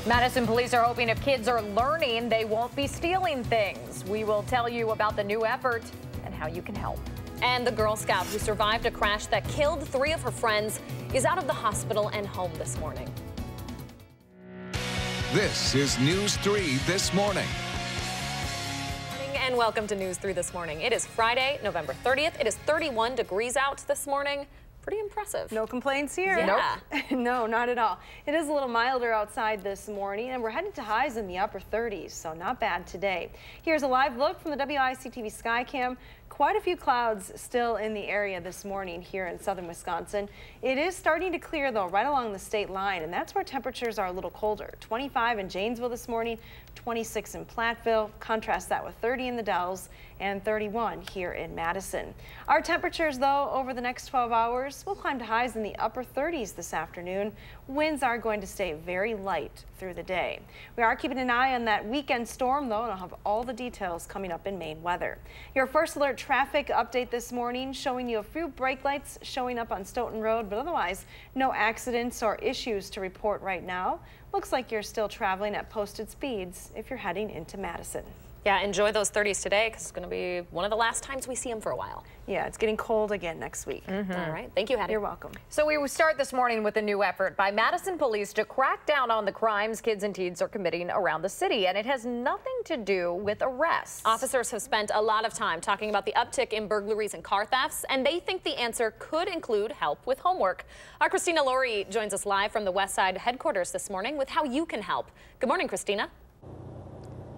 Madison police are hoping if kids are learning, they won't be stealing things. We will tell you about the new effort and how you can help. And the Girl Scout who survived a crash that killed 3 of her friends is out of the hospital and home this morning. This is News 3 This Morning. And welcome to News 3 This Morning. It is Friday, November 30th. It is 31 degrees out this morning. Pretty impressive. No complaints here. Yeah. Nope. No, not at all. It is a little milder outside this morning, and we're headed to highs in the upper 30s, so not bad today. Here's a live look from the WISC-TV Skycam. Quite a few clouds still in the area this morning here in southern Wisconsin. It is starting to clear, though, right along the state line, and that's where temperatures are a little colder. 25 in Janesville this morning, 26 in Platteville. Contrast that with 30 in the Dells and 31 here in Madison. Our temperatures, though, over the next 12 hours will climb to highs in the upper 30s this afternoon. Winds are going to stay very light through the day. We are keeping an eye on that weekend storm, though, and I'll have all the details coming up in Maine weather. Your first alert traffic update this morning showing you a few brake lights showing up on Stoughton Road, but otherwise no accidents or issues to report right now. Looks like you're still traveling at posted speeds if you're heading into Madison. Yeah, enjoy those 30s today because it's going to be one of the last times we see them for a while. Yeah, it's getting cold again next week. All right. Thank you, Hattie. You're welcome. So we will start this morning with a new effort by Madison police to crack down on the crimes kids and teens are committing around the city, and it has nothing to do with arrests. Officers have spent a lot of time talking about the uptick in burglaries and car thefts, and they think the answer could include help with homework. Our Christina Laurie joins us live from the West Side headquarters this morning with how you can help. Good morning, Christina.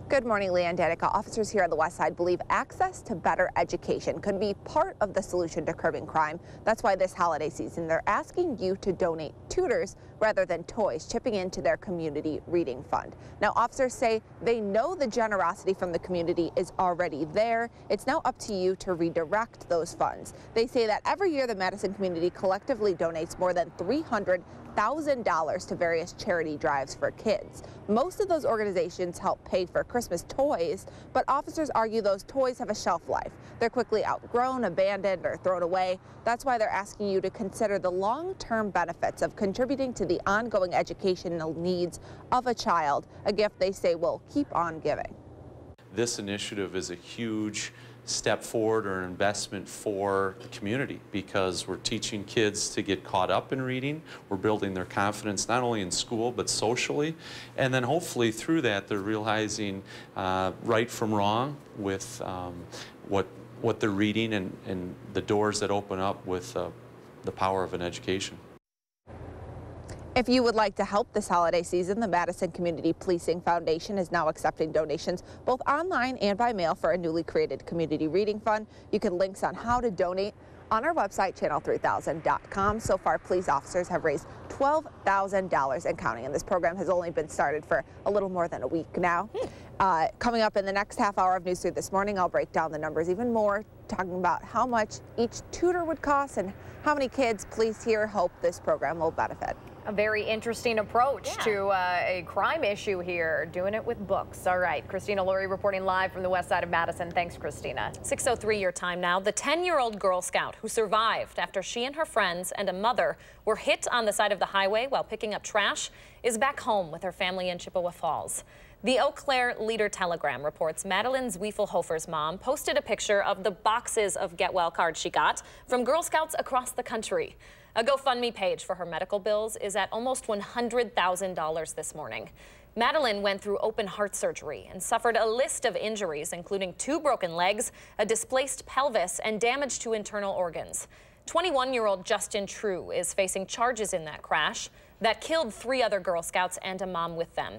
Good morning, Leah and Danica. Officers here on the West Side believe access to better education could be part of the solution to curbing crime. That's why this holiday season they're asking you to donate tutors rather than toys, chipping into their community reading fund. Now, officers say they know the generosity from the community is already there. It's now up to you to redirect those funds. They say that every year the Madison community collectively donates more than $300,000 to various charity drives for kids. Most of those organizations help pay for Christmas toys, but officers argue those toys have a shelf life. They're quickly outgrown, abandoned, or thrown away. That's why they're asking you to consider the long-term benefits of contributing to the ongoing educational needs of a child, a gift they say will keep on giving. This initiative is a huge step forward or investment for the community because we're teaching kids to get caught up in reading. We're building their confidence not only in school but socially, and then hopefully through that they're realizing right from wrong with what they're reading and the doors that open up with the power of an education. If you would like to help this holiday season, the Madison Community Policing Foundation is now accepting donations both online and by mail for a newly created community reading fund. You can links on how to donate on our website, channel3000.com. So far, police officers have raised $12,000 and counting, and this program has only been started for a little more than a week now. Coming up in the next half hour of News 3 This Morning, I'll break down the numbers even more, talking about how much each tutor would cost and how many kids police here hope this program will benefit. A very interesting approach to a crime issue here, doing it with books. All right, Christina Laurie reporting live from the West Side of Madison. Thanks, Christina. 6:03 your time now. The 10-year-old Girl Scout who survived after she and her friends and a mother were hit on the side of the highway while picking up trash is back home with her family in Chippewa Falls. The Eau Claire Leader-Telegram reports Madeline Zwiefelhofer's mom posted a picture of the boxes of Get Well cards she got from Girl Scouts across the country. A GoFundMe page for her medical bills is at almost $100,000 this morning. Madeline went through open heart surgery and suffered a list of injuries, including 2 broken legs, a displaced pelvis, and damage to internal organs. 21-year-old Justin True is facing charges in that crash that killed 3 other Girl Scouts and a mom with them.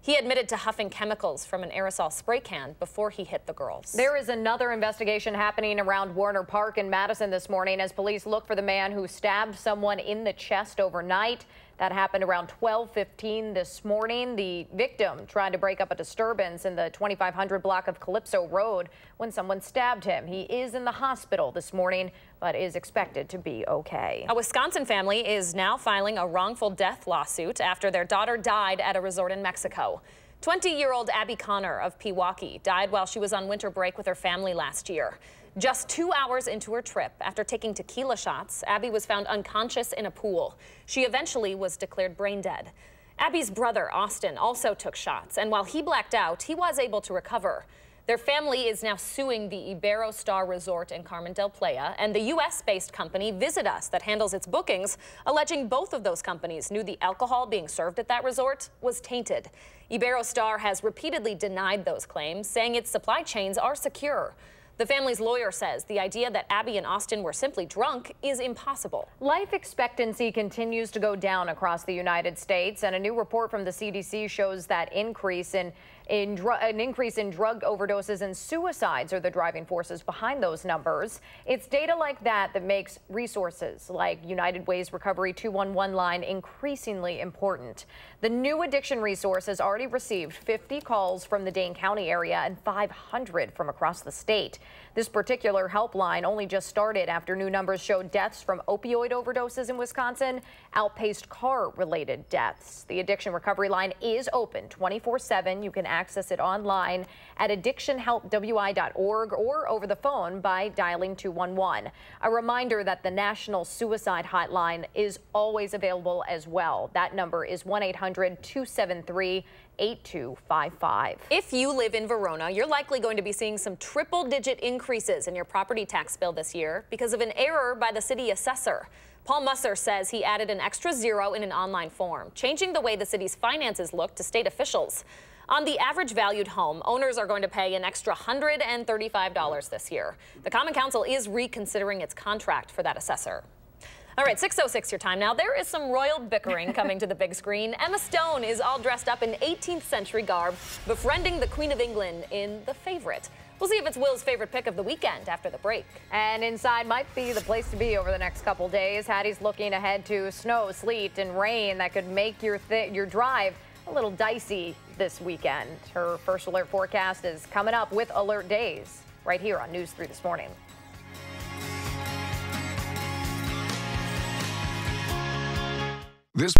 He admitted to huffing chemicals from an aerosol spray can before he hit the girls. There is another investigation happening around Warner Park in Madison this morning as police look for the man who stabbed someone in the chest overnight. That happened around 12:15 this morning. The victim tried to break up a disturbance in the 2500 block of Calypso Road when someone stabbed him. He is in the hospital this morning, but is expected to be okay. A Wisconsin family is now filing a wrongful death lawsuit after their daughter died at a resort in Mexico. 20-year-old Abby Connor of Pewaukee died while she was on winter break with her family last year. Just 2 hours into her trip, after taking tequila shots, Abby was found unconscious in a pool. She eventually was declared brain dead. Abby's brother, Austin, also took shots, and while he blacked out, he was able to recover. Their family is now suing the Iberostar Resort in Carmen del Playa and the U.S.-based company Visit Us that handles its bookings, alleging both of those companies knew the alcohol being served at that resort was tainted. Iberostar has repeatedly denied those claims, saying its supply chains are secure. The family's lawyer says the idea that Abby and Austin were simply drunk is impossible. Life expectancy continues to go down across the United States, and a new report from the CDC shows that an increase in drug overdoses and suicides are the driving forces behind those numbers. It's data like that that makes resources like United Way's Recovery 211 line increasingly important. The new addiction resource has already received 50 calls from the Dane County area and 500 from across the state. This particular helpline only just started after new numbers showed deaths from opioid overdoses in Wisconsin outpaced car-related deaths. The addiction recovery line is open 24/7. You can access it online at addictionhelpwi.org or over the phone by dialing 211. A reminder that the National Suicide Hotline is always available as well. That number is 1-800-273-8255. If you live in Verona, you're likely going to be seeing some triple-digit increases in your property tax bill this year because of an error by the city assessor. Paul Musser says he added an extra zero in an online form, changing the way the city's finances look to state officials. On the average valued home, owners are going to pay an extra $135 this year. The Common Council is reconsidering its contract for that assessor. All right, 6:06 your time now. There is some royal bickering coming to the big screen. Emma Stone is all dressed up in 18th century garb, befriending the Queen of England in The Favourite. We'll see if it's Will's favorite pick of the weekend after the break. And inside might be the place to be over the next couple days. Hattie's looking ahead to snow, sleet, and rain that could make your drive a little dicey this weekend. Her first alert forecast is coming up with alert days right here on News 3 this morning. This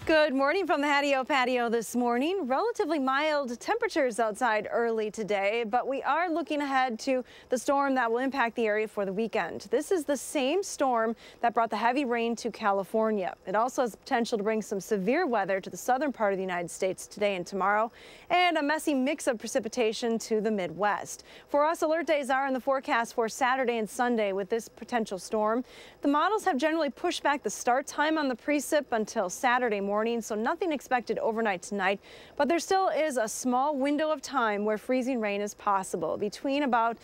Good morning from the patio this morning. Relatively mild temperatures outside early today, but we are looking ahead to the storm that will impact the area for the weekend. This is the same storm that brought the heavy rain to California. It also has the potential to bring some severe weather to the southern part of the United States today and tomorrow, and a messy mix of precipitation to the Midwest. For us, alert days are in the forecast for Saturday and Sunday with this potential storm. The models have generally pushed back the start time on the precip until Saturday morning, so nothing expected overnight tonight, but there still is a small window of time where freezing rain is possible between about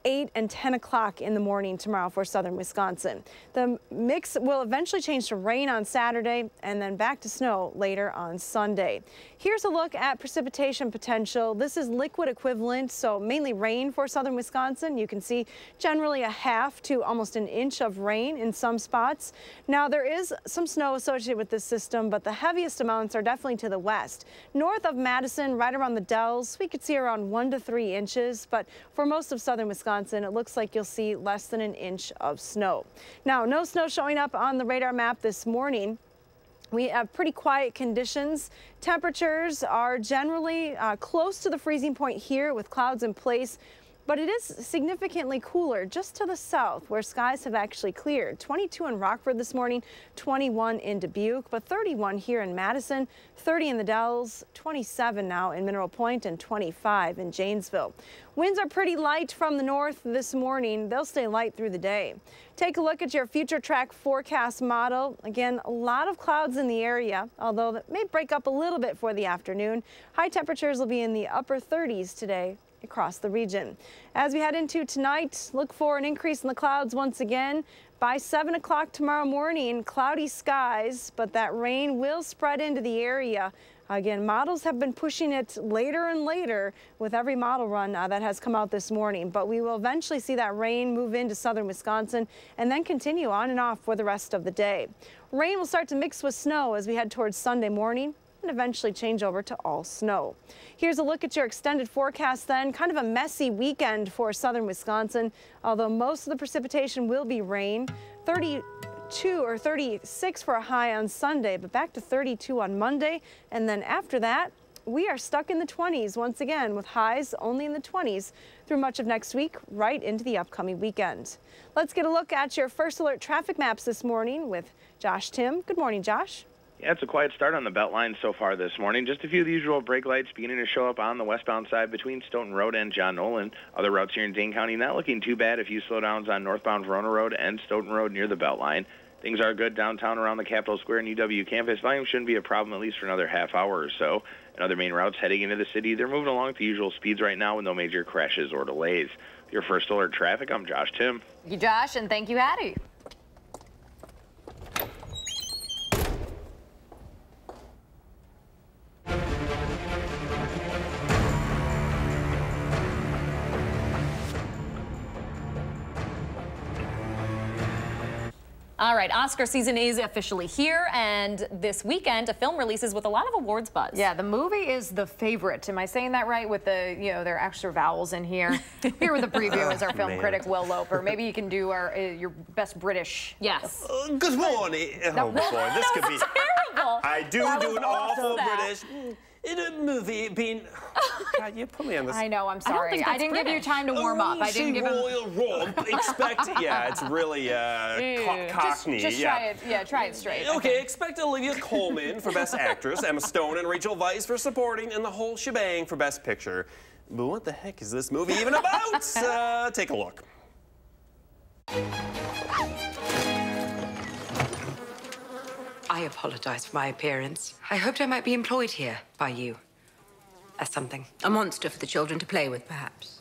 8 and 10 o'clock in the morning tomorrow for southern Wisconsin. The mix will eventually change to rain on Saturday and then back to snow later on Sunday. Here's a look at precipitation potential. This is liquid equivalent, so mainly rain for southern Wisconsin. You can see generally a half to almost an inch of rain in some spots. Now there is some snow associated with this system, but the heaviest amounts are definitely to the west. North of Madison, right around the Dells, we could see around 1 to 3 inches, but for most of southern Wisconsin, it looks like you'll see less than an inch of snow. Now, no snow showing up on the radar map this morning. We have pretty quiet conditions. Temperatures are generally close to the freezing point here with clouds in place, but it is significantly cooler just to the south where skies have actually cleared. 22 in Rockford this morning, 21 in Dubuque, but 31 here in Madison, 30 in the Dells, 27 now in Mineral Point, and 25 in Janesville. Winds are pretty light from the north this morning. They'll stay light through the day. Take a look at your future track forecast model. Again, a lot of clouds in the area, although that may break up a little bit for the afternoon. High temperatures will be in the upper 30s today across the region. As we head into tonight, look for an increase in the clouds once again. By 7 o'clock tomorrow morning, cloudy skies, but that rain will spread into the area. Again, models have been pushing it later and later with every model run that has come out this morning, but we will eventually see that rain move into southern Wisconsin and then continue on and off for the rest of the day. Rain will start to mix with snow as we head towards Sunday morning and eventually change over to all snow. Here's a look at your extended forecast then. Kind of a messy weekend for southern Wisconsin, although most of the precipitation will be rain. 32 or 36 for a high on Sunday, but back to 32 on Monday. And then after that, we are stuck in the 20s once again with highs only in the 20s through much of next week, right into the upcoming weekend. Let's get a look at your first alert traffic maps this morning with Josh Tim. Good morning, Josh. Yeah, it's a quiet start on the Beltline so far this morning. Just a few of the usual brake lights beginning to show up on the westbound side between Stoughton Road and John Nolan. Other routes here in Dane County not looking too bad. A few slowdowns on northbound Verona Road and Stoughton Road near the Beltline. Things are good downtown around the Capitol Square and UW campus. Volume shouldn't be a problem at least for another half hour or so. And other main routes heading into the city, they're moving along at the usual speeds right now with no major crashes or delays. Your first alert traffic, I'm Josh Tim. Thank you, Josh, and thank you, Hattie. All right, Oscar season is officially here, and this weekend a film releases with a lot of awards buzz. Yeah, the movie is The Favorite. Am I saying that right with the, their extra vowels in here? Here with the preview is our film critic, Will Loper. Maybe you can do your best British. Yes. Good morning. Oh, boy, this could be terrible. I do an awful British. In a movie being... God, you put me on this. I know, I'm sorry. I didn't give you time to warm up. I didn't give him... royal romp. Expect... Yeah, it's really cockney. Just try it. Yeah, try it straight. Okay, expect Olivia Colman for Best Actress, Emma Stone and Rachel Weisz for Supporting, and the whole shebang for Best Picture. But what the heck is this movie even about? Take a look. I apologize for my appearance. I hoped I might be employed here by you. As something. A monster for the children to play with, perhaps.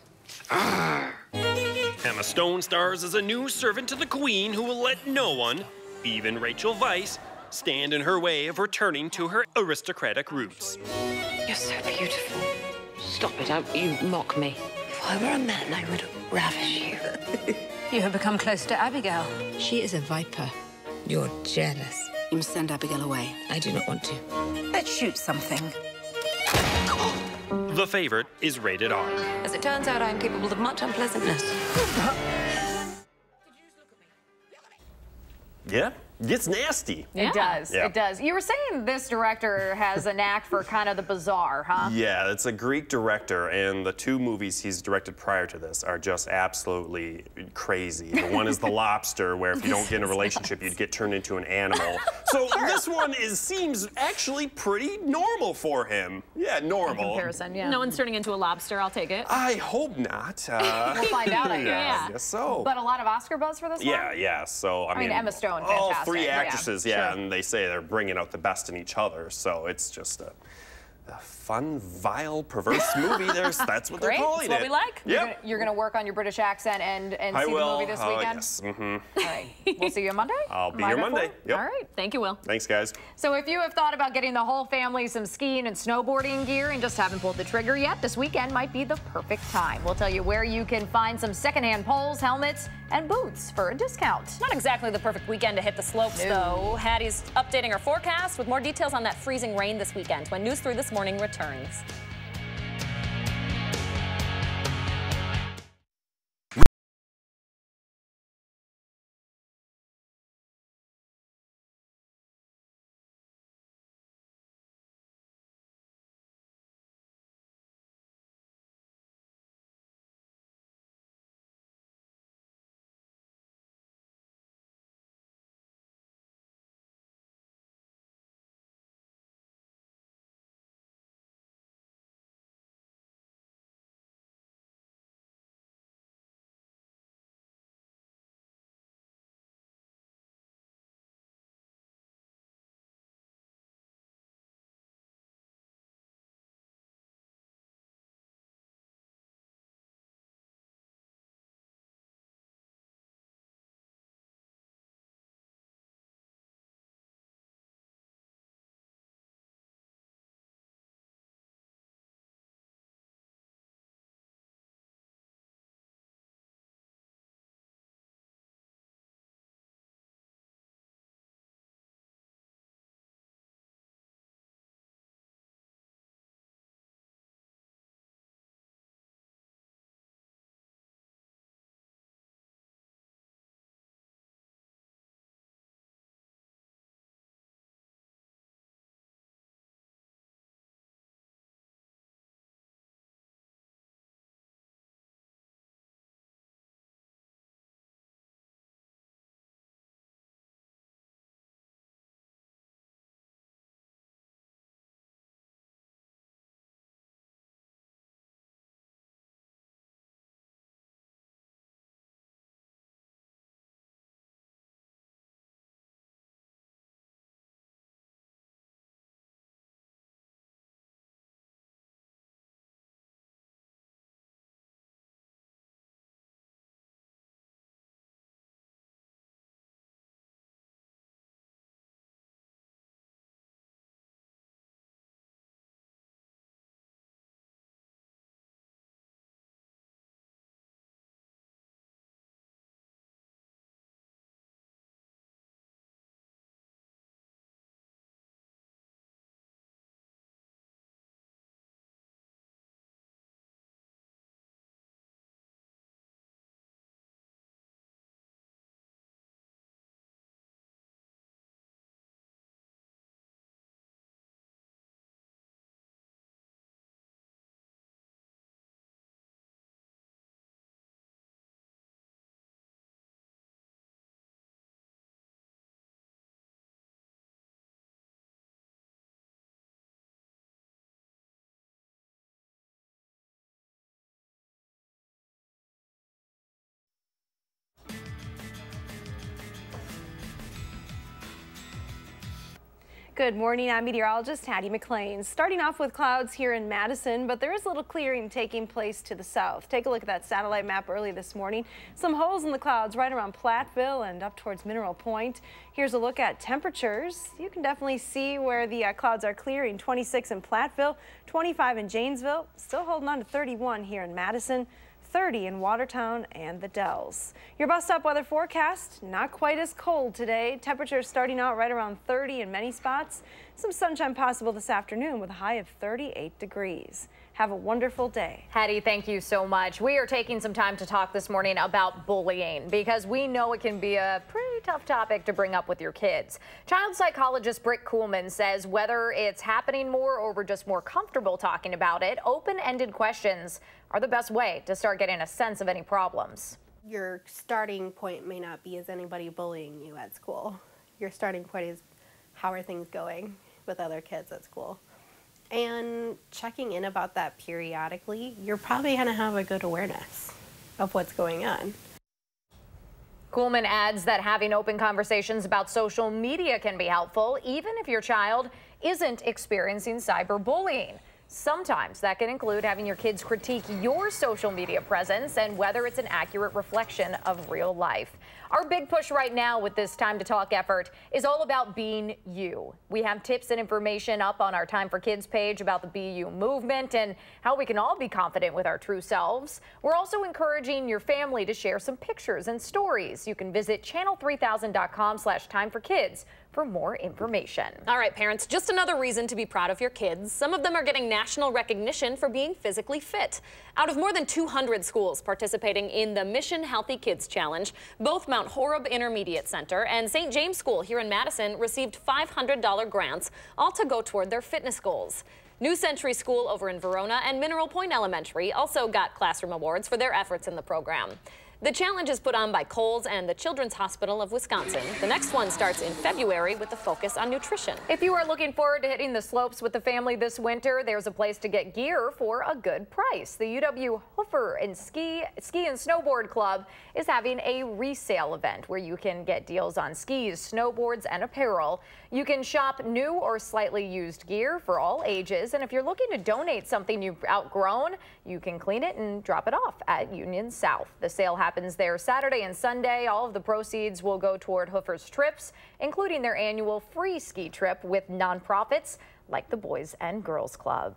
Emma Stone stars as a new servant to the Queen who will let no one, even Rachel Weisz, stand in her way of returning to her aristocratic roots. You're so beautiful. Stop it, don't you mock me. If I were a man, I would ravish you. You have become close to Abigail. She is a viper. You're jealous. You must send Abigail away. I do not want to. Let's shoot something. The Favorite is rated R. As it turns out, I am capable of much unpleasantness. Yeah, gets nasty. Yeah. It does. Yeah. It does. You were saying this director has a knack for kind of the bizarre, huh? Yeah, it's a Greek director, and the 2 movies he's directed prior to this are just absolutely crazy. The one is The Lobster, where if you don't get in a relationship, you'd get turned into an animal. So this one seems actually pretty normal for him. Yeah, normal. In comparison, yeah. No one's turning into a lobster. I'll take it. I hope not. We'll find out, I guess. Yeah, I guess so. But a lot of Oscar buzz for this one? Yeah. So, I mean, Emma Stone, all fantastic. 3 actresses, Sure. and they say they're bringing out the best in each other. So it's just a fun, vile, perverse movie. That's what they're calling it. That's what we like. Yep. You're going to work on your British accent and see the movie this weekend? Yes. All right. We'll see you on Monday? I'll be here Monday. Yep. All right. Thank you, Will. Thanks, guys. So if you have thought about getting the whole family some skiing and snowboarding gear and just haven't pulled the trigger yet, this weekend might be the perfect time. We'll tell you where you can find some secondhand poles, helmets, and boots for a discount. Not exactly the perfect weekend to hit the slopes, though. Hattie's updating her forecast with more details on that freezing rain this weekend when News 3 This Morning returns. Good morning, I'm meteorologist Hattie McLean. Starting off with clouds here in Madison, but there is a little clearing taking place to the south. Take a look at that satellite map early this morning. Some holes in the clouds right around Platteville and up towards Mineral Point. Here's a look at temperatures. You can definitely see where the clouds are clearing. 26 in Platteville, 25 in Janesville, still holding on to 31 here in Madison. 30 in Watertown and the Dells. Your bus stop weather forecast, not quite as cold today. Temperatures starting out right around 30 in many spots. Some sunshine possible this afternoon with a high of 38 degrees. Have a wonderful day. Hattie, thank you so much. We are taking some time to talk this morning about bullying because we know it can be a pretty tough topic to bring up with your kids. Child psychologist Britt Kuhlman says whether it's happening more or we're just more comfortable talking about it, open-ended questions are the best way to start getting a sense of any problems. Your starting point may not be, is anybody bullying you at school? Your starting point is, how are things going with other kids at school? And checking in about that periodically, you're probably going to have a good awareness of what's going on. Kuhlman adds that having open conversations about social media can be helpful, even if your child isn't experiencing cyberbullying. Sometimes that can include having your kids critique your social media presence and whether it's an accurate reflection of real life. Our big push right now with this Time to Talk effort is all about being you. We have tips and information up on our Time for Kids page about the Be You movement and how we can all be confident with our true selves. We're also encouraging your family to share some pictures and stories. You can visit channel3000.com/timeforkids for more information. All right, parents, just another reason to be proud of your kids. Some of them are getting national recognition for being physically fit. Out of more than 200 schools participating in the Mission Healthy Kids Challenge, both Mount Horeb Intermediate Center and St. James School here in Madison received $500 grants, all to go toward their fitness goals. New Century School over in Verona and Mineral Point Elementary also got classroom awards for their efforts in the program. The challenge is put on by Kohl's and the Children's Hospital of Wisconsin. The next one starts in February with a focus on nutrition. If you are looking forward to hitting the slopes with the family this winter, there's a place to get gear for a good price. The UW Hoofer and Ski and Snowboard Club is having a resale event where you can get deals on skis, snowboards, and apparel. You can shop new or slightly used gear for all ages. And if you're looking to donate something you've outgrown, you can clean it and drop it off at Union South. The sale happens there Saturday and Sunday. All of the proceeds will go toward Hoofer's trips, including their annual free ski trip with nonprofits like the Boys and Girls Club.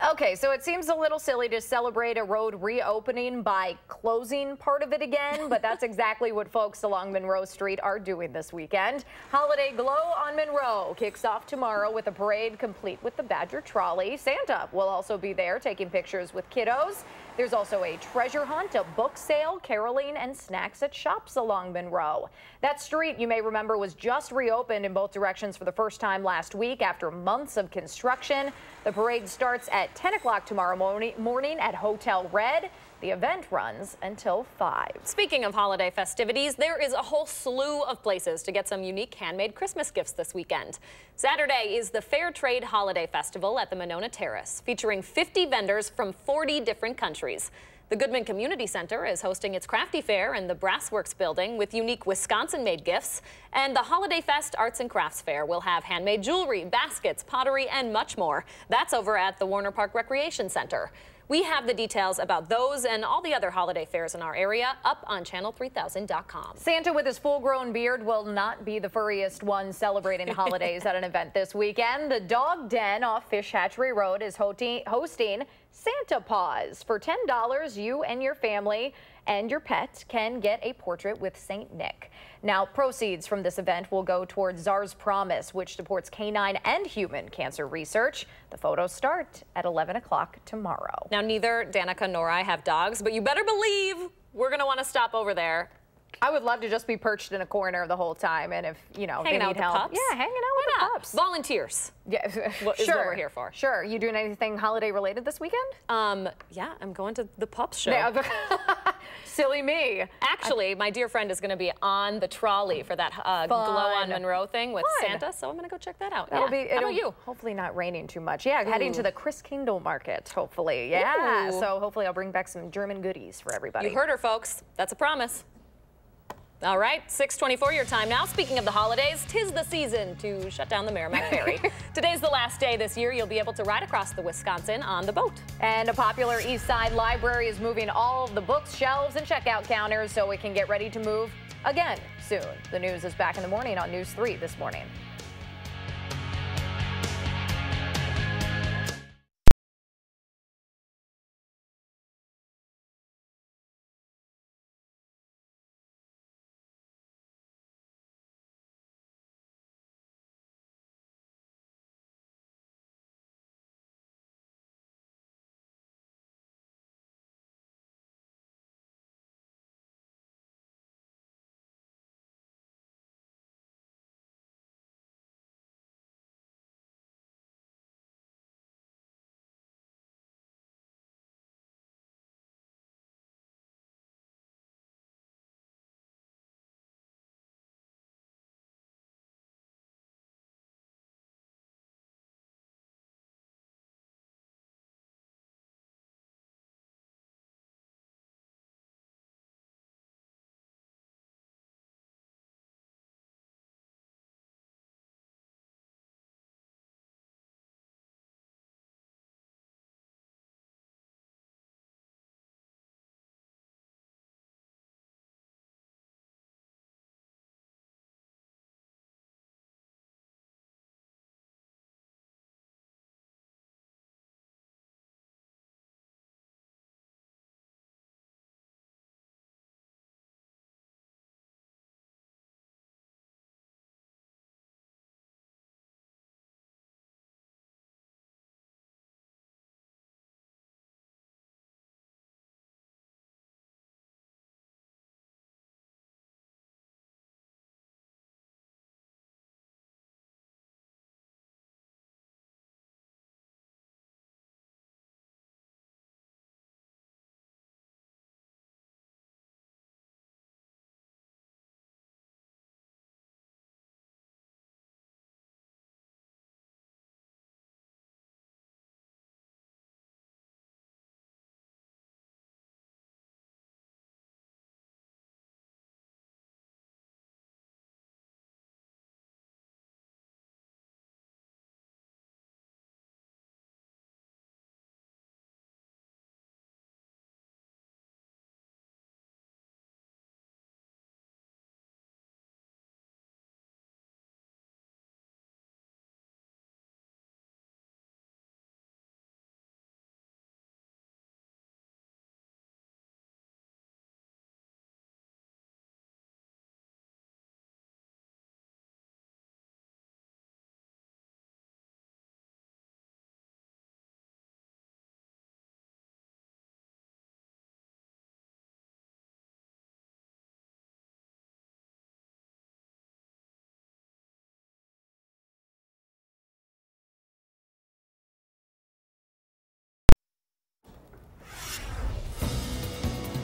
Okay, so it seems a little silly to celebrate a road reopening by closing part of it again, but that's exactly what folks along Monroe Street are doing this weekend. Holiday Glow on Monroe kicks off tomorrow with a parade complete with the Badger Trolley. Santa will also be there taking pictures with kiddos. There's also a treasure hunt, a book sale, caroling, and snacks at shops along Monroe. That street, you may remember, was just reopened in both directions for the first time last week after months of construction. The parade starts at 10 o'clock tomorrow morning at Hotel Red. The event runs until 5. Speaking of holiday festivities, there is a whole slew of places to get some unique handmade Christmas gifts this weekend. Saturday is the Fair Trade Holiday Festival at the Monona Terrace, featuring 50 vendors from 40 different countries. The Goodman Community Center is hosting its Crafty Fair in the Brassworks building with unique Wisconsin-made gifts. And the Holiday Fest Arts and Crafts Fair will have handmade jewelry, baskets, pottery, and much more. That's over at the Warner Park Recreation Center. We have the details about those and all the other holiday fairs in our area up on channel3000.com. Santa with his full-grown beard will not be the furriest one celebrating holidays at an event this weekend. The Dog Den off Fish Hatchery Road is hosting Santa Paws. For $10, you and your family and your pet can get a portrait with St. Nick. Now, proceeds from this event will go towards Czar's Promise, which supports canine and human cancer research. The photos start at 11 o'clock tomorrow. Now, neither Danica nor I have dogs, but you better believe we're going to want to stop over there. I would love to just be perched in a corner the whole time, and if, you know, hanging they out need with help. the pups? Yeah, hanging out with the pups. Volunteers. Yeah, is what we're here for. Sure. You doing anything holiday related this weekend? Yeah, I'm going to the pups show. Yeah, silly me. Actually, my dear friend is going to be on the trolley for that Glow on Monroe thing with Santa, so I'm going to go check that out. That'll be. How about you? Hopefully not raining too much. Yeah, heading to the Chris Kindle Market. Hopefully, yeah. Ooh. So hopefully I'll bring back some German goodies for everybody. You heard her, folks. That's a promise. All right, 6:24 your time now. Speaking of the holidays, 'tis the season to shut down the Merrimack Ferry. Today's the last day this year you'll be able to ride across the Wisconsin on the boat. And a popular East Side library is moving all of the books, shelves, and checkout counters so it can get ready to move again soon. The news is back in the morning on News 3 this morning.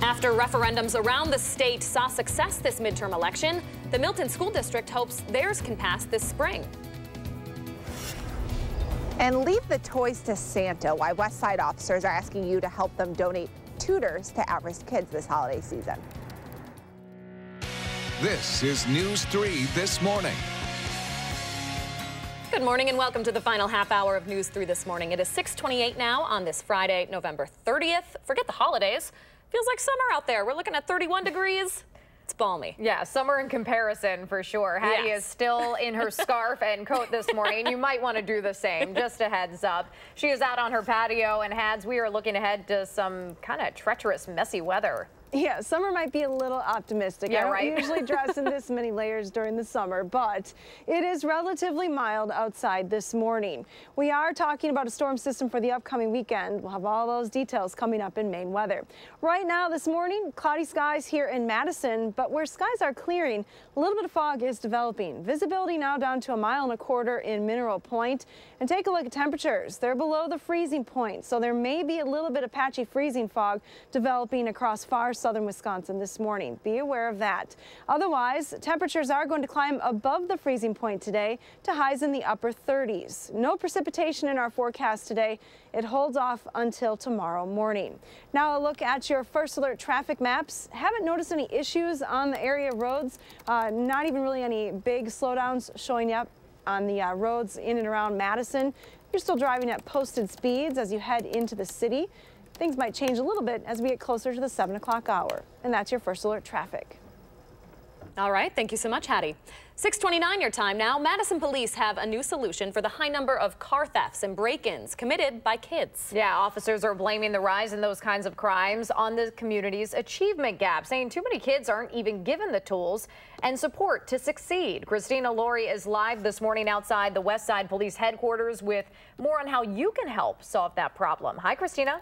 After referendums around the state saw success this midterm election, the Milton School District hopes theirs can pass this spring. And leave the toys to Santa, why West Side officers are asking you to help them donate tutors to at-risk kids this holiday season. This is News 3 This Morning. Good morning and welcome to the final half hour of News 3 This Morning. It is 6:28 now on this Friday, November 30th. Forget the holidays. Feels like summer out there. We're looking at 31 degrees. It's balmy. Yeah, summer in comparison for sure. Hattie is still in her scarf and coat this morning. You might want to do the same, just a heads up. She is out on her patio, and Hads, we are looking ahead to some kind of treacherous, messy weather. Yeah, summer might be a little optimistic. Yeah, I don't right? usually dress in this many layers during the summer, but it is relatively mild outside this morning. We are talking about a storm system for the upcoming weekend. We'll have all those details coming up in Maine weather. Right now this morning, cloudy skies here in Madison, but where skies are clearing, a little bit of fog is developing. Visibility now down to 1.25 miles in Mineral Point. And take a look at temperatures. They're below the freezing point, so there may be a little bit of patchy freezing fog developing across far southern Wisconsin this morning. Be aware of that. Otherwise, temperatures are going to climb above the freezing point today to highs in the upper 30s. No precipitation in our forecast today. It holds off until tomorrow morning. Now a look at your first alert traffic maps. Haven't noticed any issues on the area roads. Not even really any big slowdowns showing up on the roads in and around Madison. You're still driving at posted speeds as you head into the city. Things might change a little bit as we get closer to the 7 o'clock hour. And that's your first alert traffic. All right, thank you so much, Hattie. 6:29 your time now. Madison police have a new solution for the high number of car thefts and break-ins committed by kids. Yeah, officers are blaming the rise in those kinds of crimes on the community's achievement gap, saying too many kids aren't even given the tools and support to succeed. Christina Laurie is live this morning outside the West Side Police headquarters with more on how you can help solve that problem. Hi, Christina.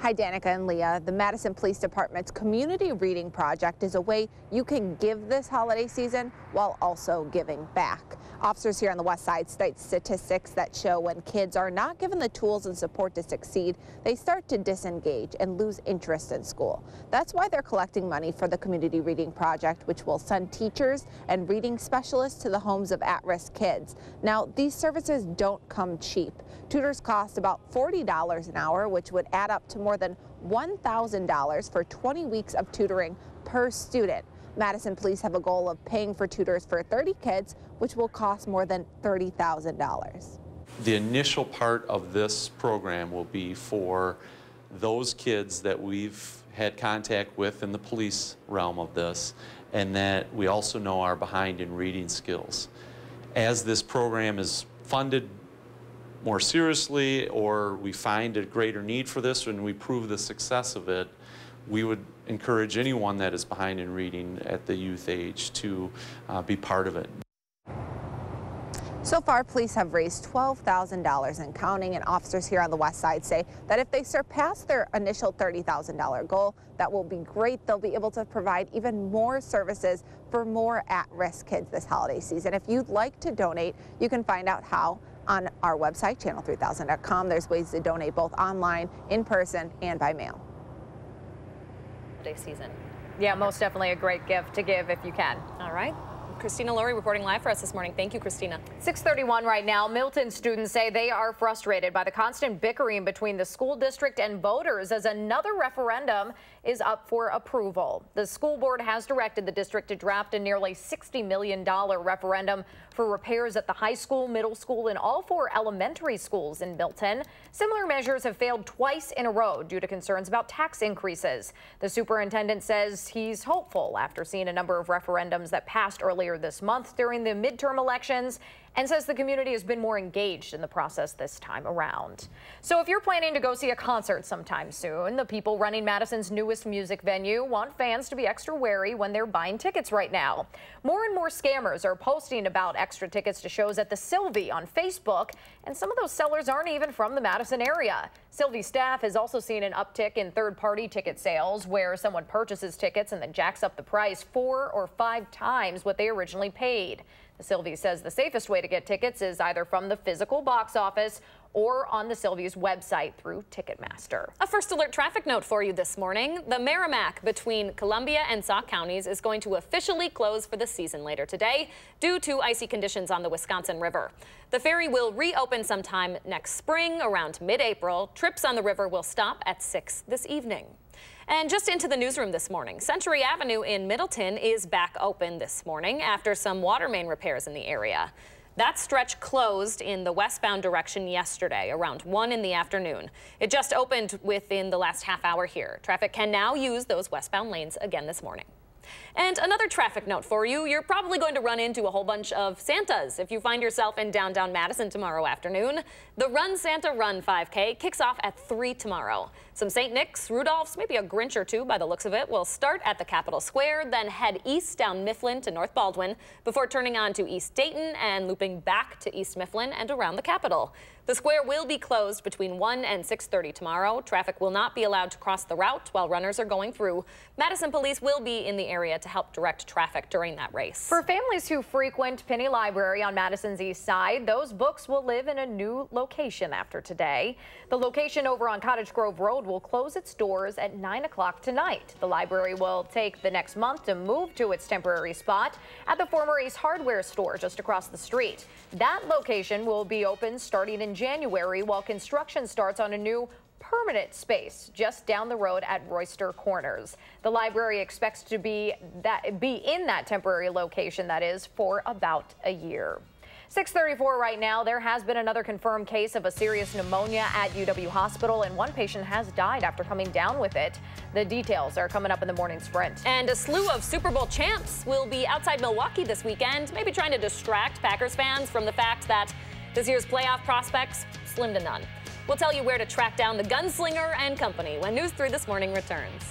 Hi, Danica and Leah. The Madison Police Department's Community Reading Project is a way you can give this holiday season while also giving back. Officers here on the West Side cite statistics that show when kids are not given the tools and support to succeed, they start to disengage and lose interest in school. That's why they're collecting money for the Community Reading Project, which will send teachers and reading specialists to the homes of at-risk kids. Now, these services don't come cheap. Tutors cost about $40 an hour, which would add up to more than $1,000 for 20 weeks of tutoring per student. Madison police have a goal of paying for tutors for 30 kids, which will cost more than $30,000. The initial part of this program will be for those kids that we've had contact with in the police realm of this, and that we also know are behind in reading skills. As this program is funded more seriously, or we find a greater need for this and we prove the success of it, we would encourage anyone that is behind in reading at the youth age to be part of it. So far, police have raised $12,000 and counting, and officers here on the West Side say that if they surpass their initial $30,000 goal, that will be great. They'll be able to provide even more services for more at-risk kids this holiday season. If you'd like to donate, you can find out how on our website, channel3000.com. There's ways to donate both online, in person, and by mail. Holiday season. Yeah, most definitely a great gift to give if you can. All right. Christina Laurie reporting live for us this morning. Thank you, Christina. 6:31 right now. Milton students say they are frustrated by the constant bickering between the school district and voters as another referendum is up for approval. The school board has directed the district to draft a nearly $60 million referendum for repairs at the high school, middle school, and all 4 elementary schools in Milton. Similar measures have failed twice in a row due to concerns about tax increases. The superintendent says he's hopeful after seeing a number of referendums that passed earlier this month during the midterm elections, and says the community has been more engaged in the process this time around. So if you're planning to go see a concert sometime soon, the people running Madison's newest music venue want fans to be extra wary when they're buying tickets right now. More and more scammers are posting about extra tickets to shows at the Sylvie on Facebook, and some of those sellers aren't even from the Madison area. Sylvie staff has also seen an uptick in third-party ticket sales where someone purchases tickets and then jacks up the price 4 or 5 times what they originally paid. The Sylvie says the safest way to get tickets is either from the physical box office or on the Sylvie's website through Ticketmaster. A first alert traffic note for you this morning. The Merrimack between Columbia and Sauk counties is going to officially close for the season later today due to icy conditions on the Wisconsin River. The ferry will reopen sometime next spring around mid-April. Trips on the river will stop at 6 this evening. And just into the newsroom this morning, Century Avenue in Middleton is back open this morning after some water main repairs in the area. That stretch closed in the westbound direction yesterday around 1 in the afternoon. It just opened within the last half hour here. Traffic can now use those westbound lanes again this morning. And another traffic note for you. You're probably going to run into a whole bunch of Santas if you find yourself in downtown Madison tomorrow afternoon. The Run Santa Run 5K kicks off at 3 tomorrow. Some St. Nick's, Rudolph's, maybe a Grinch or two by the looks of it, will start at the Capitol Square, then head east down Mifflin to North Baldwin before turning on to East Dayton and looping back to East Mifflin and around the Capitol. The square will be closed between 1 and 6:30 tomorrow. Traffic will not be allowed to cross the route while runners are going through. Madison police will be in the area to help direct traffic during that race. For families who frequent Penny Library on Madison's east side, those books will live in a new location after today. The location over on Cottage Grove Road will close its doors at 9 o'clock tonight. The library will take the next month to move to its temporary spot at the former Ace Hardware store just across the street. That location will be open starting in January while construction starts on a new permanent space just down the road at Royster Corners. The library expects to be in that temporary location, that is, for about a year. 6:34 right now. There has been another confirmed case of a serious pneumonia at UW Hospital, and one patient has died after coming down with it. The details are coming up in the morning sprint. And a slew of Super Bowl champs will be outside Milwaukee this weekend, maybe trying to distract Packers fans from the fact that this year's playoff prospects slim to none. We'll tell you where to track down the gunslinger and company when News 3 This Morning returns.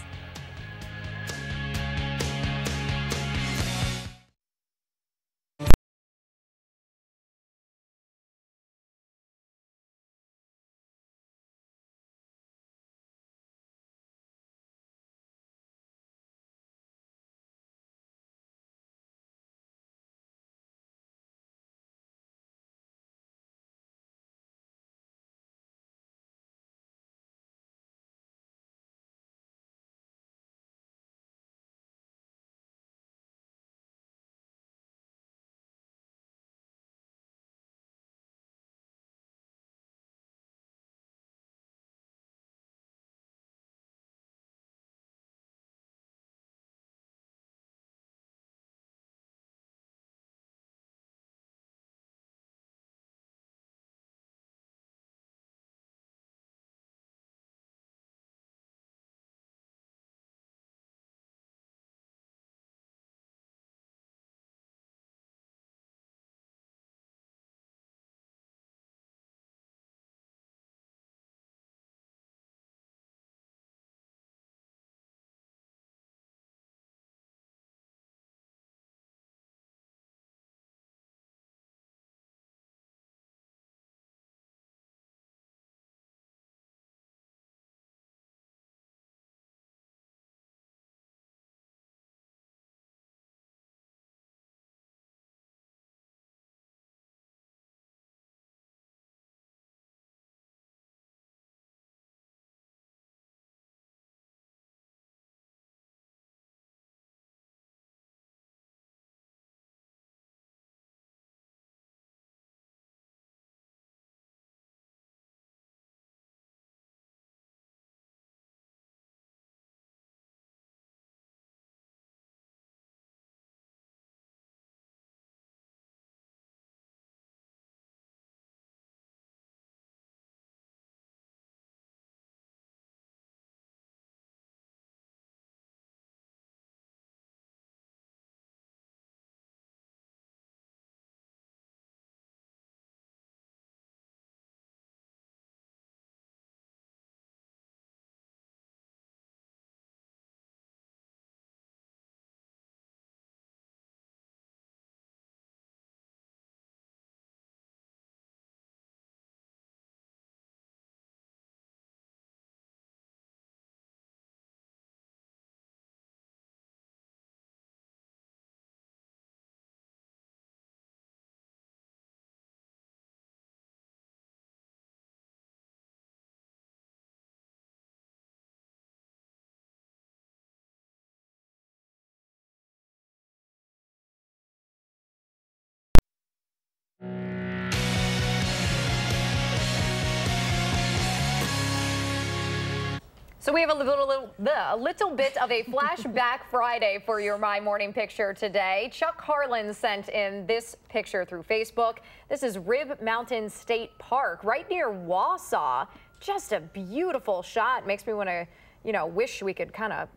So we have a little bit of a flashback Friday for your My Morning picture today. Chuck Harlan sent in this picture through Facebook. This is Rib Mountain State Park right near Wausau. Just a beautiful shot. Makes me want to, wish we could kind of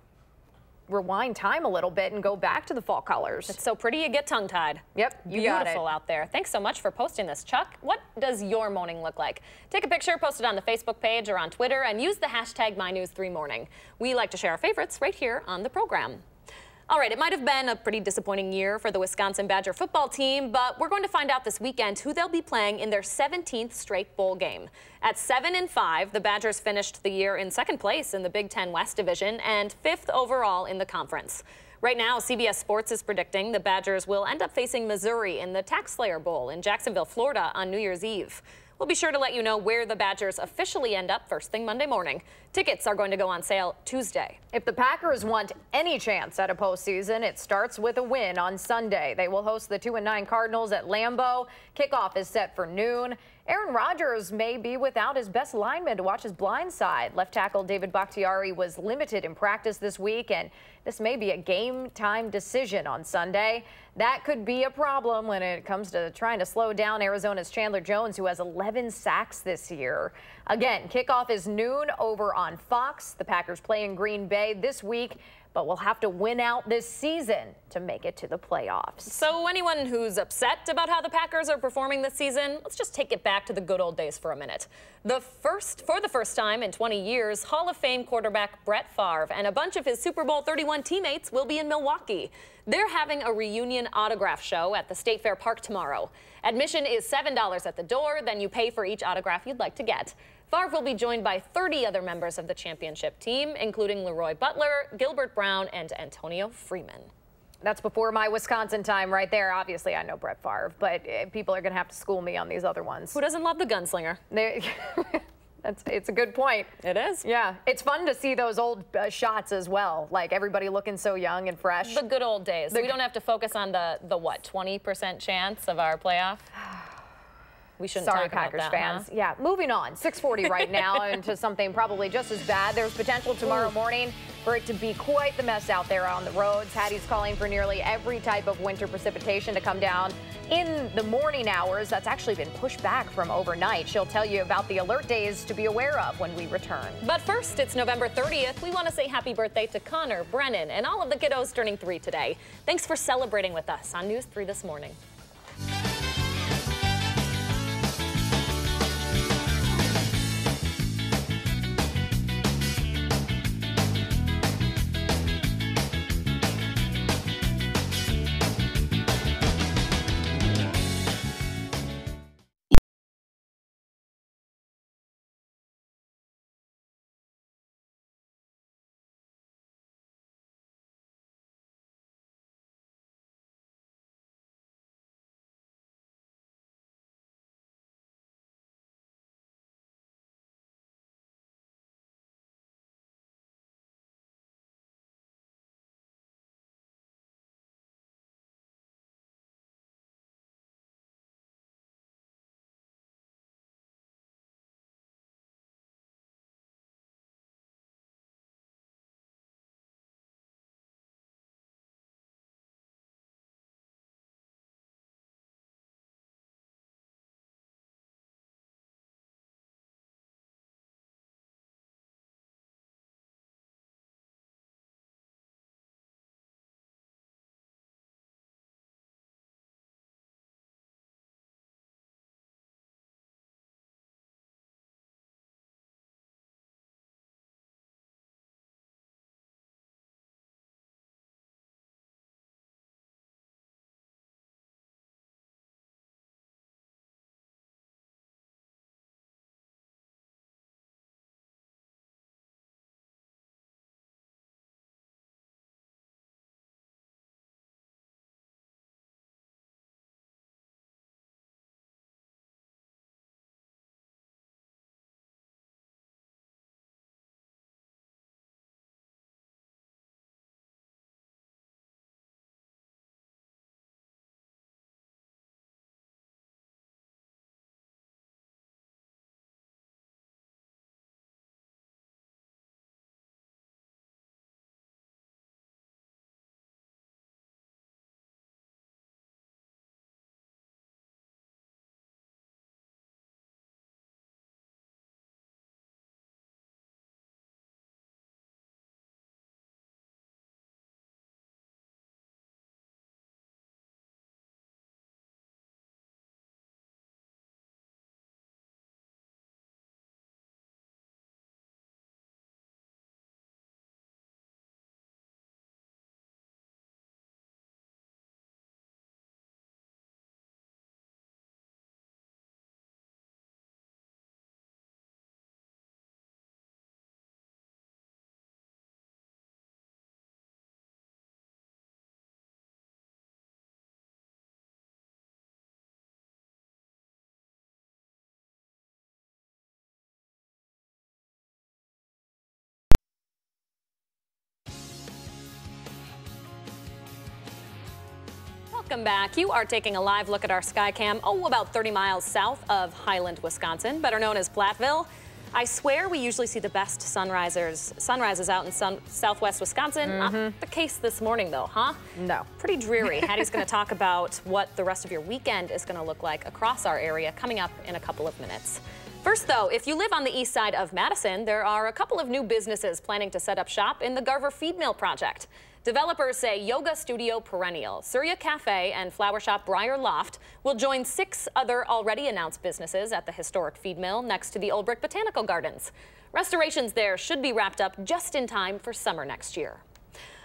rewind time a little bit and go back to the fall colors. It's so pretty you get tongue-tied. Yep, you got it. Beautiful out there. Thanks so much for posting this, Chuck. What does your morning look like? Take a picture, post it on the Facebook page or on Twitter, and use the hashtag MyNews3Morning. We like to share our favorites right here on the program. All right, it might have been a pretty disappointing year for the Wisconsin Badger football team, but we're going to find out this weekend who they'll be playing in their 17th straight bowl game. At 7-5, the Badgers finished the year in second place in the Big Ten West Division and 5th overall in the conference. Right now, CBS Sports is predicting the Badgers will end up facing Missouri in the Tax Slayer Bowl in Jacksonville, Florida on New Year's Eve. We'll be sure to let you know where the Badgers officially end up first thing Monday morning. Tickets are going to go on sale Tuesday. If the Packers want any chance at a postseason, it starts with a win on Sunday. They will host the 2-9 Cardinals at Lambeau. Kickoff is set for noon. Aaron Rodgers may be without his best lineman to watch his blind side. Left tackle David Bakhtiari was limited in practice this week, and this may be a game-time decision on Sunday. That could be a problem when it comes to trying to slow down Arizona's Chandler Jones, who has 11 sacks this year. Again, kickoff is noon over on Fox. The Packers play in Green Bay this week, but will have to win out this season to make it to the playoffs. So anyone who's upset about how the Packers are performing this season, let's just take it back to the good old days for a minute. For the first time in 20 years, Hall of Fame quarterback Brett Favre and a bunch of his Super Bowl 31 teammates will be in Milwaukee. They're having a reunion autograph show at the State Fair Park tomorrow. Admission is $7 at the door, then you pay for each autograph you'd like to get. Favre will be joined by 30 other members of the championship team, including Leroy Butler, Gilbert Brown, and Antonio Freeman. That's before my Wisconsin time right there. Obviously, I know Brett Favre, but people are going to have to school me on these other ones. Who doesn't love the gunslinger? It's a good point. It is. Yeah, it's fun to see those old shots as well, like everybody looking so young and fresh. The good old days. We don't have to focus on the what, 20% chance of our playoff? We shouldn't Sorry, talk about Packers that, fans. Huh? Yeah, moving on. 6:40 right now into something probably just as bad. There's potential tomorrow morning for it to be quite the mess out there on the roads. Hattie's calling for nearly every type of winter precipitation to come down in the morning hours. That's actually been pushed back from overnight. She'll tell you about the alert days to be aware of when we return. But first, it's November 30th. We want to say happy birthday to Connor, Brennan, and all of the kiddos turning 3 today. Thanks for celebrating with us on News 3 this morning. Welcome back. You are taking a live look at our Skycam, about 30 miles south of Highland, Wisconsin, better known as Platteville. I swear we usually see the best sunrises out in southwest Wisconsin. Not the case this morning, though, huh? No. Pretty dreary. Hattie's going to talk about what the rest of your weekend is going to look like across our area coming up in a couple of minutes. First, though, if you live on the east side of Madison, there are a couple of new businesses planning to set up shop in the Garver Feed Mill project. Developers say Yoga Studio Perennial, Surya Cafe, and flower shop Briar Loft will join 6 other already announced businesses at the historic feed mill next to the Old Brick Botanical Gardens. Restorations there should be wrapped up just in time for summer next year.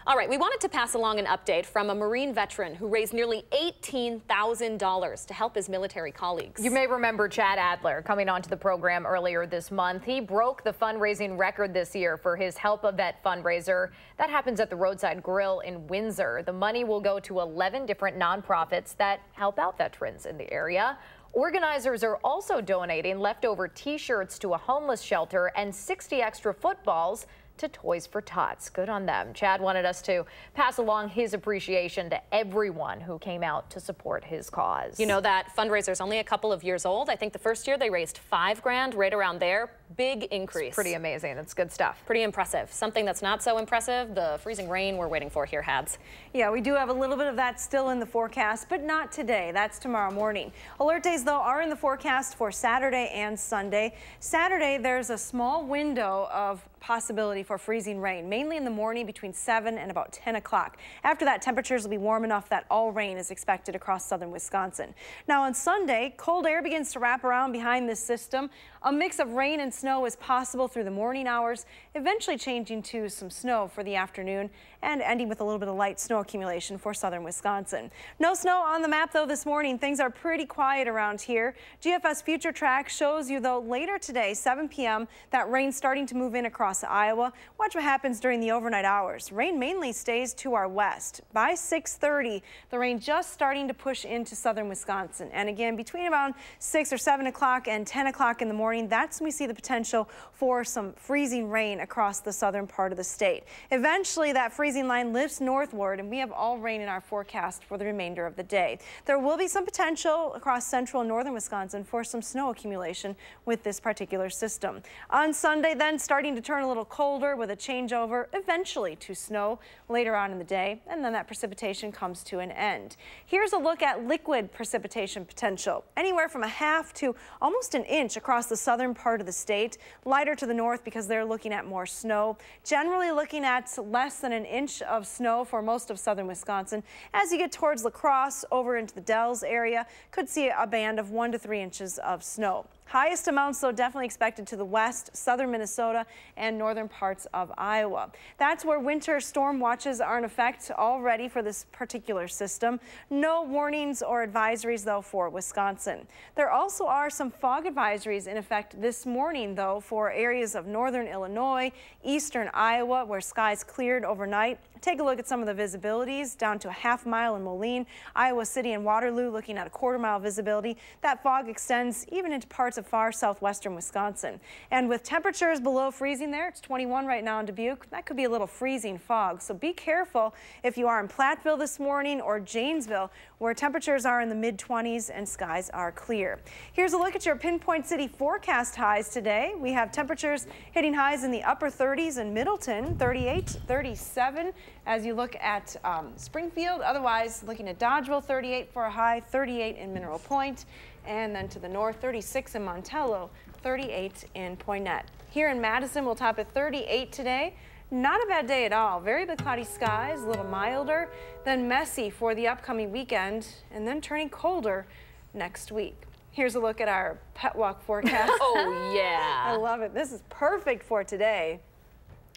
All right, we wanted to pass along an update from a Marine veteran who raised nearly $18,000 to help his military colleagues. You may remember Chad Adler coming onto the program earlier this month. He broke the fundraising record this year for his Help a Vet fundraiser. That happens at the Roadside Grill in Windsor. The money will go to 11 different nonprofits that help out veterans in the area. Organizers are also donating leftover T-shirts to a homeless shelter and 60 extra footballs to Toys for Tots. Good on them. Chad wanted us to pass along his appreciation to everyone who came out to support his cause. You know, that fundraiser is only a couple of years old. I think the first year they raised $5 grand, right around there. Big increase. It's pretty amazing. It's good stuff. Pretty impressive. Something that's not so impressive, the freezing rain we're waiting for here, Habs. Yeah, we do have a little bit of that still in the forecast, but not today. That's tomorrow morning. Alert days, though, are in the forecast for Saturday and Sunday. Saturday, there's a small window of possibility for freezing rain, mainly in the morning between 7 and about 10 o'clock. After that, temperatures will be warm enough that all rain is expected across southern Wisconsin. Now on Sunday, cold air begins to wrap around behind this system. A mix of rain and snow is possible through the morning hours, eventually changing to some snow for the afternoon and ending with a little bit of light snow accumulation for southern Wisconsin. No snow on the map, though, this morning. Things are pretty quiet around here. GFS Future Track shows you, though, later today, 7 p.m., that rain starting to move in across Iowa. Watch what happens during the overnight hours. Rain mainly stays to our west. By 6:30, the rain just starting to push into southern Wisconsin. And again, between around 6 or 7 o'clock and 10 o'clock in the morning, that's when we see the potential for some freezing rain across the southern part of the state. Eventually, that freezing line lifts northward, and we have all rain in our forecast for the remainder of the day. There will be some potential across central and northern Wisconsin for some snow accumulation with this particular system. On Sunday, then, starting to turn a little colder with a changeover eventually to snow later on in the day, and then that precipitation comes to an end. Here's a look at liquid precipitation potential. Anywhere from a half to almost an inch across the southern part of the state. Lighter to the north because they're looking at more snow. Generally looking at less than an inch of snow for most of southern Wisconsin. As you get towards La Crosse over into the Dells area, could see a band of 1 to 3 inches of snow. Highest amounts, though, definitely expected to the west, southern Minnesota, and northern parts of Iowa. That's where winter storm watches are in effect already for this particular system. No warnings or advisories, though, for Wisconsin. There also are some fog advisories in effect this morning, though, for areas of northern Illinois, eastern Iowa, where skies cleared overnight. Take a look at some of the visibilities down to a half mile in Moline, Iowa City and Waterloo looking at a quarter-mile visibility. That fog extends even into parts of far southwestern Wisconsin. And with temperatures below freezing there, it's 21 right now in Dubuque, that could be a little freezing fog. So be careful if you are in Platteville this morning or Janesville, where temperatures are in the mid-20s and skies are clear. Here's a look at your Pinpoint City forecast highs today. We have temperatures hitting highs in the upper 30s in Middleton, 38, 37. As you look at Springfield, otherwise looking at Dodgeville, 38 for a high, 38 in Mineral Point, and then to the north, 36 in Montello, 38 in Poinnette. Here in Madison, we'll top at 38 today. Not a bad day at all. Very big cloudy skies, a little milder, then messy for the upcoming weekend, and then turning colder next week. Here's a look at our pet walk forecast. Oh, yeah. I love it. This is perfect for today.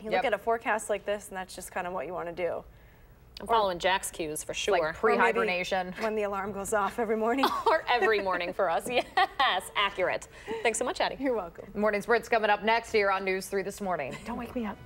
You look at a forecast like this, and that's just kind of what you want to do. I'm following Jack's cues for sure. Like pre-hibernation. When the alarm goes off every morning. Or every morning for us. Yes, accurate. Thanks so much, Addie. You're welcome. Morning Sprit's coming up next here on News 3 This Morning. Don't wake me up.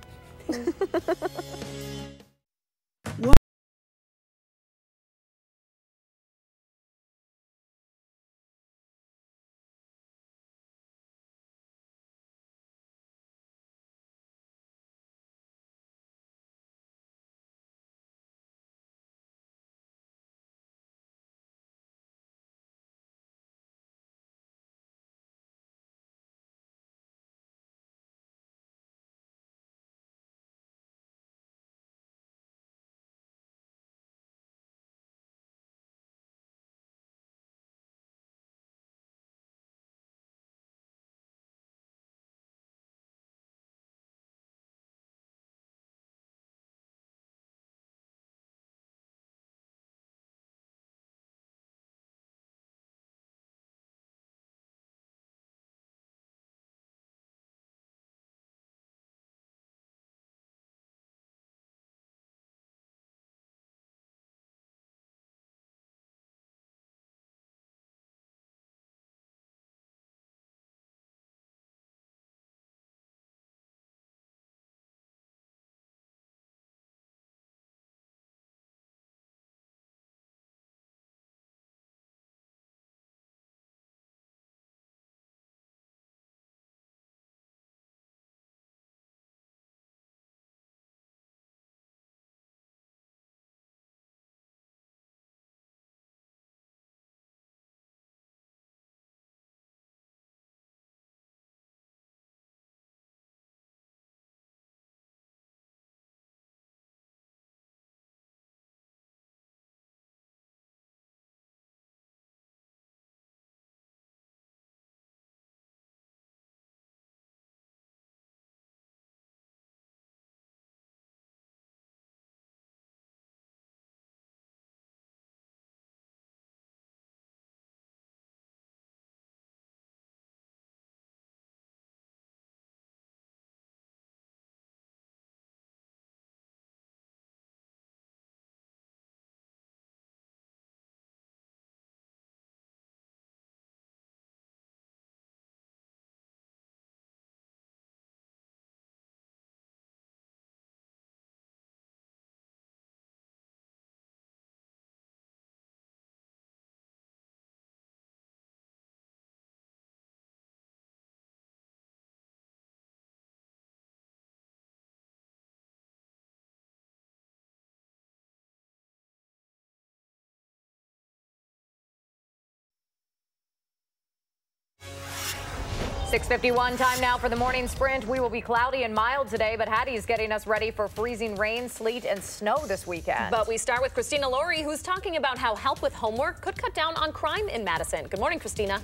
6:51 time now for the morning sprint. We will be cloudy and mild today, but Hattie's getting us ready for freezing rain, sleet, and snow this weekend. But we start with Christina Laurie, who's talking about how help with homework could cut down on crime in Madison. Good morning, Christina.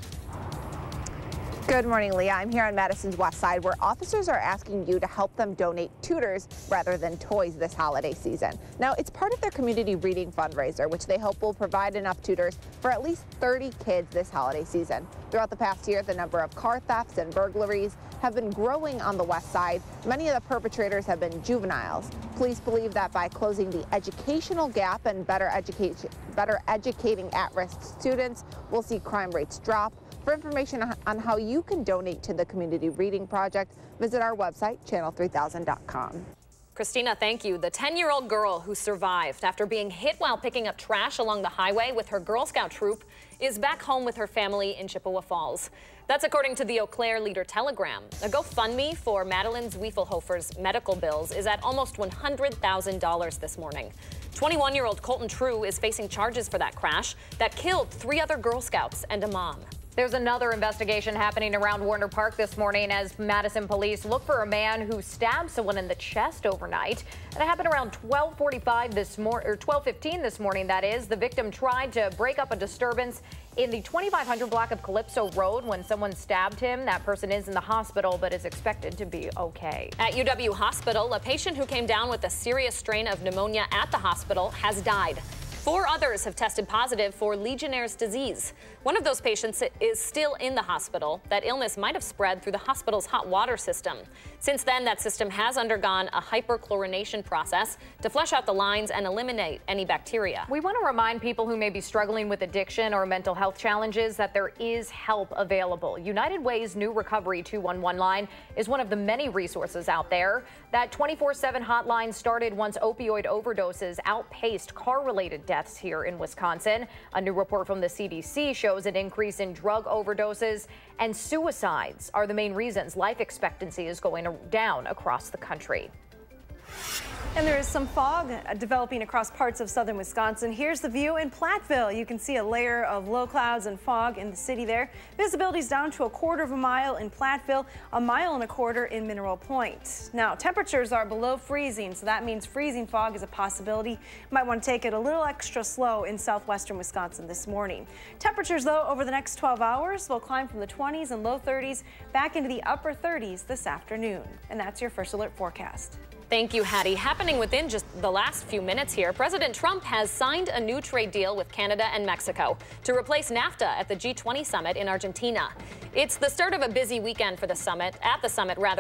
Good morning, Leah. I'm here on Madison's west side, where officers are asking you to help them donate tutors rather than toys this holiday season. Now, it's part of their community reading fundraiser, which they hope will provide enough tutors for at least 30 kids this holiday season. Throughout the past year, the number of car thefts and burglaries have been growing on the west side. Many of the perpetrators have been juveniles. Police believe that by closing the educational gap and better educating at-risk students, we'll see crime rates drop. For information on how you can donate to the Community Reading Project, visit our website, channel3000.com. Christina, thank you. The 10-year-old girl who survived after being hit while picking up trash along the highway with her Girl Scout troop is back home with her family in Chippewa Falls. That's according to the Eau Claire Leader-Telegram. A GoFundMe for Madeline Zwiefelhofer's medical bills is at almost $100,000 this morning. 21-year-old Colton True is facing charges for that crash that killed 3 other Girl Scouts and a mom. There's another investigation happening around Warner Park this morning as Madison police look for a man who stabbed someone in the chest overnight. And it happened around 12:45 this morning, or 12:15 this morning, that is. The victim tried to break up a disturbance in the 2500 block of Calypso Road when someone stabbed him. That person is in the hospital but is expected to be okay. At UW Hospital, a patient who came down with a serious strain of pneumonia at the hospital has died. 4 others have tested positive for Legionnaire's disease. One of those patients is still in the hospital. That illness might have spread through the hospital's hot water system. Since then, that system has undergone a hyperchlorination process to flush out the lines and eliminate any bacteria. We want to remind people who may be struggling with addiction or mental health challenges that there is help available. United Way's new Recovery 211 line is one of the many resources out there. That 24/7 hotline started once opioid overdoses outpaced car-related deaths here in Wisconsin. A new report from the CDC shows an increase in drug overdoses, and suicides are the main reasons life expectancy is going down across the country. And there is some fog developing across parts of southern Wisconsin. Here's the view in Platteville. You can see a layer of low clouds and fog in the city there. Visibility is down to 1/4 of a mile in Platteville, 1.25 miles in Mineral Point. Now, temperatures are below freezing, so that means freezing fog is a possibility. You might want to take it a little extra slow in southwestern Wisconsin this morning. Temperatures, though, over the next 12 hours will climb from the 20s and low 30s back into the upper 30s this afternoon. And that's your First Alert forecast. Thank you, Hattie. Happening within just the last few minutes here, President Trump has signed a new trade deal with Canada and Mexico to replace NAFTA at the G20 summit in Argentina. It's the start of a busy weekend for the summit,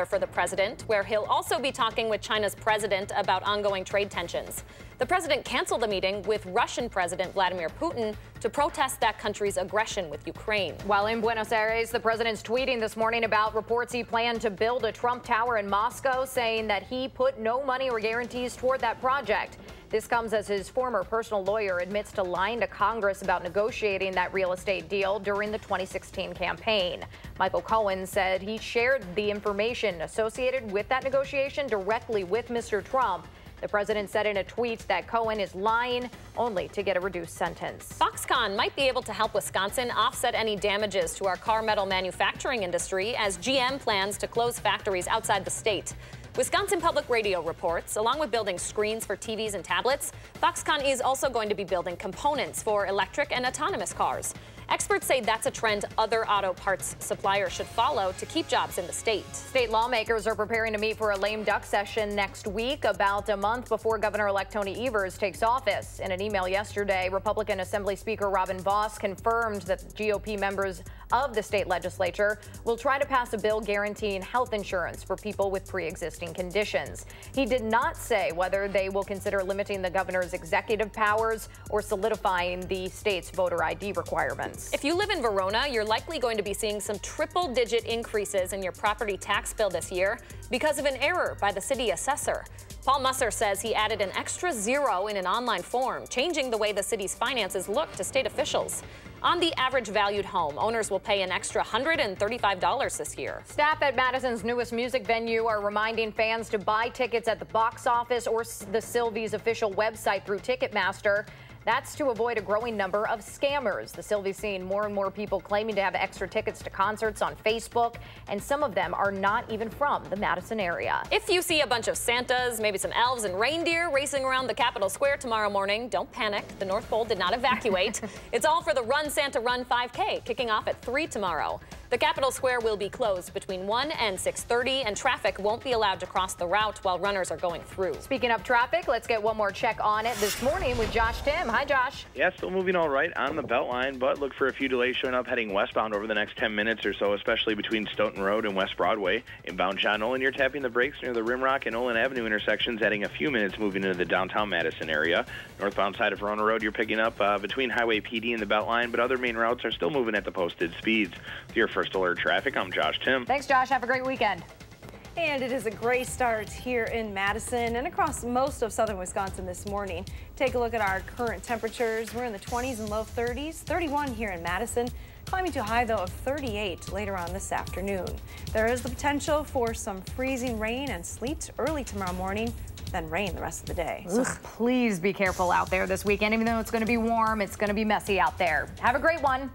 for the president, where he'll also be talking with China's president about ongoing trade tensions. The president canceled the meeting with Russian President Vladimir Putin to protest that country's aggression with Ukraine. While in Buenos Aires, the president's tweeting this morning about reports he planned to build a Trump Tower in Moscow, saying that he put no money or guarantees toward that project. This comes as his former personal lawyer admits to lying to Congress about negotiating that real estate deal during the 2016 campaign. Michael Cohen said he shared the information associated with that negotiation directly with Mr. Trump. The president said in a tweet that Cohen is lying only to get a reduced sentence. Foxconn might be able to help Wisconsin offset any damages to our car metal manufacturing industry as GM plans to close factories outside the state. Wisconsin Public Radio reports, along with building screens for TVs and tablets, Foxconn is also going to be building components for electric and autonomous cars. Experts say that's a trend other auto parts suppliers should follow to keep jobs in the state. State lawmakers are preparing to meet for a lame duck session next week, about a month before Governor-elect Tony Evers takes office. In an email yesterday, Republican Assembly Speaker Robin Vos confirmed that GOP members of the state legislature will try to pass a bill guaranteeing health insurance for people with pre-existing conditions. He did not say whether they will consider limiting the governor's executive powers or solidifying the state's voter ID requirements. If you live in Verona, you're likely going to be seeing some triple-digit increases in your property tax bill this year because of an error by the city assessor. Paul Musser says he added an extra 0 in an online form, changing the way the city's finances look to state officials. On the average valued home, owners will pay an extra $135 this year. Staff at Madison's newest music venue are reminding fans to buy tickets at the box office or the Sylvie's official website through Ticketmaster. That's to avoid a growing number of scammers. The Sylvie's seen more and more people claiming to have extra tickets to concerts on Facebook, and some of them are not even from the Madison area. If you see a bunch of Santas, maybe some elves and reindeer racing around the Capitol Square tomorrow morning, don't panic. The North Pole did not evacuate. It's all for the Run Santa Run 5K, kicking off at 3 tomorrow. The Capitol Square will be closed between 1 and 6:30, and traffic won't be allowed to cross the route while runners are going through. Speaking of traffic, let's get one more check on it this morning with Josh Tim. Hi, Josh. Yeah, still moving all right on the Beltline, but look for a few delays showing up heading westbound over the next 10 minutes or so, especially between Stoughton Road and West Broadway. Inbound John Nolan, you're tapping the brakes near the Rimrock and Nolan Avenue intersections, adding a few minutes moving into the downtown Madison area. Northbound side of Verona Road, you're picking up between Highway PD and the Beltline, but other main routes are still moving at the posted speeds. For your first alert traffic, I'm Josh Tim. Thanks, Josh. Have a great weekend. And it is a great start here in Madison and across most of southern Wisconsin this morning. Take a look at our current temperatures. We're in the 20s and low 30s, 31 here in Madison, climbing to a high, though, of 38 later on this afternoon. There is the potential for some freezing rain and sleet early tomorrow morning, then rain the rest of the day. So please be careful out there this weekend. Even though it's going to be warm, it's going to be messy out there. Have a great one.